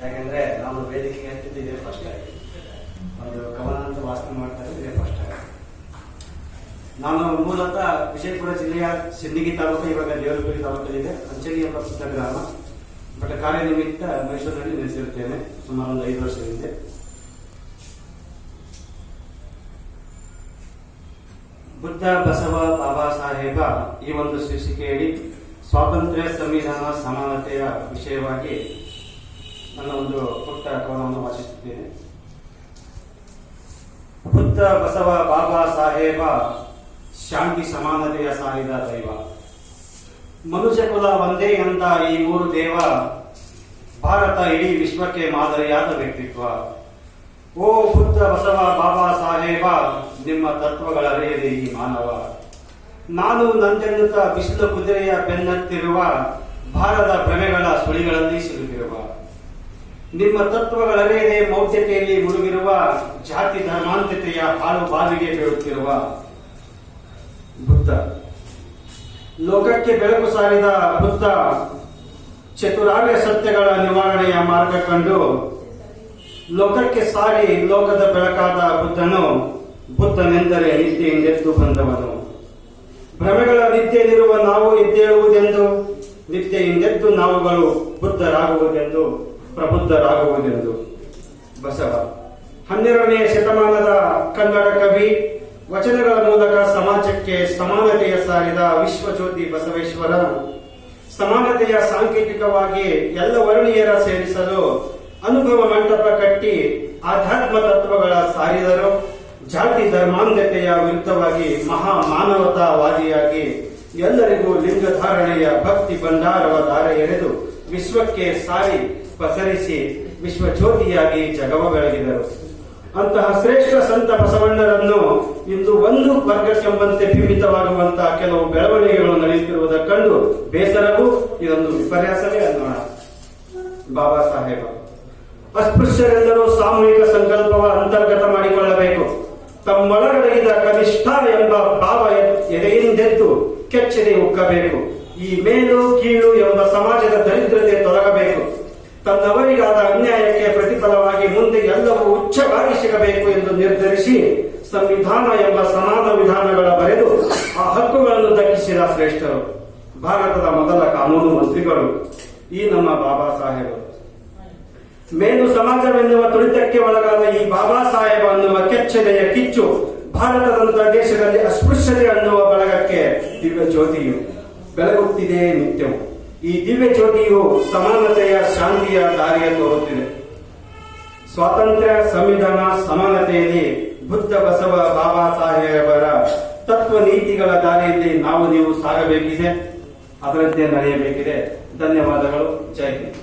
ಯಾಕಂದ್ರೆ ನಾನು ವೇದಿಕೆಗೆ ಹತ್ತಿದ್ದು ಇದೇ ಫಸ್ಟ್ ಆಗಿ ಒಂದು ಕವನ ಅಂತ ವಾಸನೆ ಮಾಡ್ತಾ ಇರೋದು ಇದೇ ಫಸ್ಟ್ ಆಗಿ. ನಾನು ಮೂಲತಃ ವಿಜಯಪುರ ಜಿಲ್ಲೆಯ ಸಿಂದಗಿ ತಾಲೂಕು, ಇವಾಗ ದೇವರಗುರಿ ತಾಲೂಕಲ್ಲಿದೆ, ಅಂಚಗಿ ಎಂಬ ಪುಟ್ಟ ಗ್ರಾಮ. ಬಟ್ ಕಾರ್ಯನಿಮಿತ್ತ ಮೈಸೂರಿನಲ್ಲಿ ನೆಲೆಸಿರುತ್ತೇನೆ ಸುಮಾರು ಒಂದು 5 ವರ್ಷ ಹಿಂದೆ. ಬುದ್ಧ ಬಸವ ಬಾಬಾ ಸಾಹೇಬ ಈ ಒಂದು ಶೀರ್ಷಿಕೆಯಡಿ ಸ್ವಾತಂತ್ರ್ಯ, ಸಂವಿಧಾನ, ಸಮಾನತೆಯ ವಿಷಯವಾಗಿ ನನ್ನ ಒಂದು ಪುಟ್ಟ ಕವನವನ್ನು ವಾಚಿಸುತ್ತೇನೆ. ಬುದ್ಧ ಬಸವ ಬಾಬಾ ಸಾಹೇಬ ಶಾಂತಿ ಸಮಾನತೆಯ ಸಾರಿದ ದೈವ, ಮನುಷ್ಯ ಕುಲ ಒಂದೇ ಎಂದ ಈ 3 ದೇವ, ಭಾರತ ಇಡೀ ವಿಶ್ವಕ್ಕೆ ಮಾದರಿಯಾದ ವ್ಯಕ್ತಿತ್ವ. ಓ ಬುದ್ಧ ಬಸವ ಬಾಬಾ ಸಾಹೇಬ, ನಿಮ್ಮ ತತ್ವಗಳರಿಯದೆ ಈ ಮಾನವ. ನಾನು ನಂತೆನ್ನುತ್ತಾ ಬಿಸಿಲು ಕುದುರೆಯ ಬೆನ್ನತ್ತಿರುವ, ಭಾರತ ಭ್ರಮೆಗಳ ಸುಳಿಗಳಲ್ಲಿ ಸಿಲುಕಿರುವ. ನಿಮ್ಮ ತತ್ವಗಳರಿಯದೆ ಮೌಢ್ಯತೆಯಲ್ಲಿ ಮುಳುಗಿರುವ, ಜಾತಿ ಧರ್ಮಾಂತತೆಯ ಹಾಳು ಬಾವಿಗೆ ಬೀಳುತ್ತಿರುವ ಬುದ್ಧ. ಲೋಕಕ್ಕೆ ಬೆಳಕು ಸಾರಿದ ಬುದ್ಧ, ಚತುರಾರ್ಯ ಸತ್ಯಗಳ ನಿವಾರಣೆಯ ಮಾರ್ಗ ಕಂಡು ಲೋಕಕ್ಕೆ ಸಾರಿ ಲೋಕದ ಬೆಳಕಾದ ಬುದ್ಧನು. ಬುದ್ಧನೆಂದರೆ ನಿದ್ದೆಯಿಂದೆದ್ದು ಬಂದವನು. ಭ್ರಮೆಗಳ ನಿದ್ದೆಯಲ್ಲಿರುವ ನಾವು ಎದ್ದೇಳುವುದೆಂದು, ನಿದ್ದೆಯಿಂದೆದ್ದು ನಾವುಗಳು ಬುದ್ಧರಾಗುವುದೆಂದು, ಪ್ರಬುದ್ಧರಾಗುವುದೆಂದು. ಬಸವ 12ನೇ ಶತಮಾನದ ಕನ್ನಡ ಕವಿ, ವಚನಗಳ ಮೂಲಕ ಸಮಾಜಕ್ಕೆ ಸಮಾನತೆಯ ಸಾರಿದ ವಿಶ್ವಜ್ಯೋತಿ ಬಸವೇಶ್ವರ. ಸಮಾನತೆಯ ಸಾಂಕೇತಿಕವಾಗಿ ಎಲ್ಲ ವರ್ಣೀಯರ ಸೇರಿಸಲು ಅನುಭವ ಮಂಟಪ ಕಟ್ಟಿ ಆಧ್ಯಾತ್ಮ ತತ್ವಗಳ ಸಾರಿದರು. ಜಾತಿ ಧರ್ಮಾಂಧತೆಯ ವಿರುದ್ಧವಾಗಿ ಮಹಾ ಮಾನವತಾವಾದಿಯಾಗಿ ಎಲ್ಲರಿಗೂ ಲಿಂಗಧಾರಣೆಯ ಭಕ್ತಿ ಭಂಡಾರವ ದಾರ ಎರೆದು ವಿಶ್ವಕ್ಕೆ ಸಾರಿ ಪಸರಿಸಿ ವಿಶ್ವಜ್ಯೋತಿಯಾಗಿ ಜಗವ ಬೆಳಗಿದರು. ಅಂತಹ ಶ್ರೇಷ್ಠ ಸಂತ ಬಸವಣ್ಣರನ್ನು ಇಂದು ಒಂದು ವರ್ಗಕ್ಕೆಂಬಂತೆ ಬಿಂಬಿತವಾಗುವಂತಹ ಕೆಲವು ಬೆಳವಣಿಗೆಗಳು ನಡೆಯುತ್ತಿರುವುದರ ಕಂಡು ಬೇಸರವೂ ಇದೊಂದು ವಿಪರ್ಯಾಸವೇ ಅನ್ನೋಣ. ಬಾಬಾ ಸಾಹೇಬ ಅಸ್ಪೃಶ್ಯರೆಲ್ಲರೂ ಸಾಮೂಹಿಕ ಸಂಕಲ್ಪವ ಅಂತರ್ಗತ ಮಾಡಿಕೊಳ್ಳಬೇಕು. ತಮ್ಮೊಳಗಡಗಿದ ಕನಿಷ್ಠ ಎಂಬ ಭಾವ ಎದೆಯಿಂದೆದ್ದು ಕೆಚ್ಚದೆ ಉಕ್ಕಬೇಕು. ಈ ಮೇಲು ಕೀಳು ಎಂಬ ಸಮಾಜದ ದರಿದ್ರತೆ ತೊಲಗಬೇಕು. ತನ್ನವರಿಗಾದ ಅನ್ಯಾಯಕ್ಕೆ ಪ್ರತಿಫಲವಾಗಿ ಮುಂದೆ ಎಲ್ಲವೂ ಉಚ್ಚವಾಗಿ ಸಿಗಬೇಕು ಎಂದು ನಿರ್ಧರಿಸಿ ಸಂವಿಧಾನ ಎಂಬ ಸಮಾನ ವಿಧಾನಗಳ ಬರೆದು ಆ ಹಕ್ಕುಗಳನ್ನು ದಕ್ಕಿಸಿದ ಶ್ರೇಷ್ಠರು. ಭಾರತದ ಮೊದಲ ಕಾನೂನು ಮಂತ್ರಿಗಳು ಈ ನಮ್ಮ ಬಾಬಾ ಸಾಹೇಬರು. ಮೇಲು ಸಮಾಜವೆನ್ನುವ ತುಳಿತಕ್ಕೆ ಒಳಗಾದ ಈ ಬಾಬಾ ಸಾಹೇಬ ಅನ್ನುವ ಕೆಚ್ಚೆದೆಯ ಕಿಚ್ಚು ಭಾರತದಂತಹ ದೇಶದಲ್ಲಿ ಅಸ್ಪೃಶ್ಯತೆ ಅನ್ನುವ ಬಳಗಕ್ಕೆ ದಿವ್ಯ ಜ್ಯೋತಿಯು ಬೆಳಗುತ್ತಿದೆ ನಿತ್ಯವು. ಈ ದಿವ್ಯ ಜ್ಯೋತಿಯು ಸಮಾನತೆಯ ಶಾಂತಿಯ ದಾರಿಯ ತೋರುತ್ತಿದೆ. ಸ್ವಾತಂತ್ರ್ಯ, ಸಂವಿಧಾನ, ಸಮಾನತೆಯಲ್ಲಿ ಬುದ್ಧ ಬಸವ ಬಾಬಾ ಸಾಹೇಬರ ತತ್ವ ನೀತಿಗಳ ದಾರಿಯಲ್ಲಿ ನಾವು ನೀವು ಸಾಗಬೇಕಿದೆ, ಅದರಂತೆ ನಡೆಯಬೇಕಿದೆ. ಧನ್ಯವಾದಗಳು. ಜೈ ಹಿಂದ್.